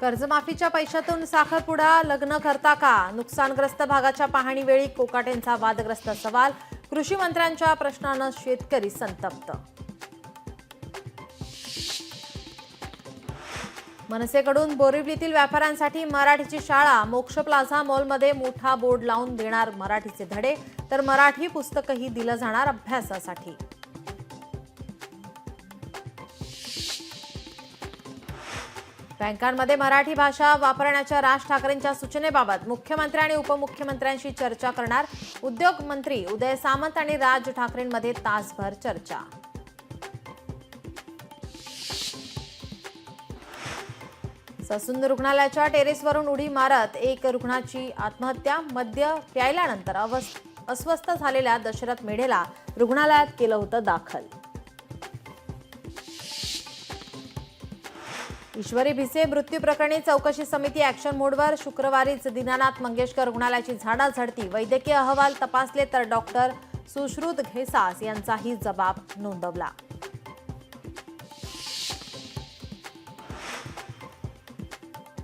कर्जमाफीच्या पैशातून साखरपुडा लग्न करता का? नुकसानग्रस्त भागाच्या पाहणीवेळी कोकाटेंचा वादग्रस्त सवाल. कृषी मंत्र्यांच्या प्रश्नानं शेतकरी संतप्त. मनसेकडून बोरिवलीतील व्यापाऱ्यांसाठी मराठीची शाळा. मोक्ष प्लाझा मॉलमध्ये मोठा बोर्ड लावून देणार मराठीचे धडे, तर मराठी पुस्तकही दिलं जाणार अभ्यासासाठी. बँकांमध्ये मराठी भाषा वापरण्याच्या राज ठाकरेंच्या सूचनेबाबत मुख्यमंत्री आणि उपमुख्यमंत्र्यांशी चर्चा करणार. उद्योग मंत्री उदय सामंत आणि राज ठाकरेंमध्ये तासभर चर्चा. ससून रुग्णालयाच्या टेरेसवरून उडी मारत एक रुग्णाची आत्महत्या. मद्य प्यायल्यानंतर अस्वस्थ झालेल्या दशरथ मेढेला रुग्णालयात केलं होतं दाखल. ईश्वरी भिसे मृत्यू प्रकरणी चौकशी समिती ॲक्शन मोडवर. शुक्रवारीच दीनानाथ मंगेशकर रुग्णालयाची झाडाझडती. वैद्यकीय अहवाल तपासले तर डॉक्टर सुश्रुत घेसास यांचाही जबाब नोंदवला.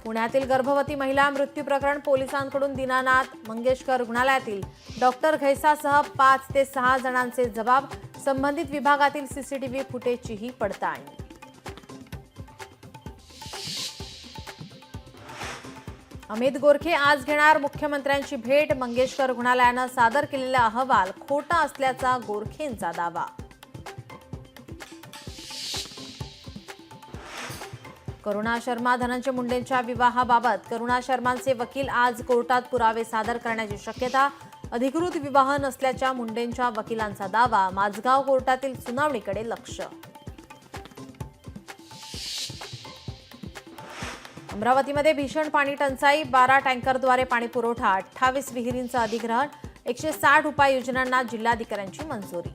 पुण्यातील गर्भवती महिला मृत्यू प्रकरण. पोलिसांकडून दीनानाथ मंगेशकर रुग्णालयातील डॉक्टर घैसासह 5 ते 6 जणांचे जबाब. संबंधित विभागातील सीसीटीव्ही फुटेजचीही पडताळणी. अमित गोरखे आज घेणार मुख्यमंत्र्यांची भेट. मंगेशकर रुग्णालयानं सादर केलेला अहवाल खोटा असल्याचा गोरखेंचा दावा. करुणा शर्मा धनंजय मुंडेंच्या विवाहाबाबत करुणा शर्मांचे वकील आज कोर्टात पुरावे सादर करण्याची शक्यता. अधिकृत विवाह नसल्याच्या मुंडेंच्या वकिलांचा दावा. माझगाव कोर्टातील सुनावणीकडे लक्ष. अमरावतीमध्ये भीषण पाणी टंचाई. 12 टँकरद्वारे पाणी पुरवठा. 28 विहिरींचं अधिग्रहण. 160 उपाययोजनांना जिल्हाधिकाऱ्यांची मंजुरी.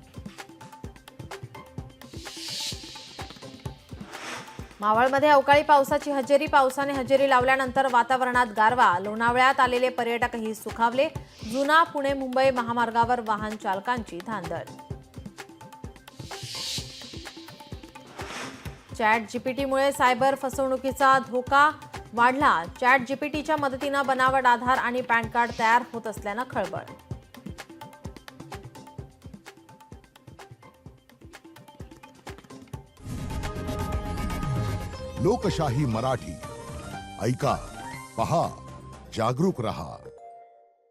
मावळमध्ये अवकाळी पावसाची हजेरी. पावसाने हजेरी लावल्यानंतर वातावरणात गारवा. लोणावळ्यात आलेले पर्यटकही सुखावले. जुना पुणे मुंबई महामार्गावर वाहन चालकांची धांदळ. चॅट जीपीटीमुळे सायबर फसवणुकीचा धोका वाढला. चॅट जीपीटीच्या मदतीनं बनावट आधार आणि पॅन कार्ड तयार होत असल्यानं खळबळ. लोकशाही मराठी ऐका, पहा, जागरूक रहा.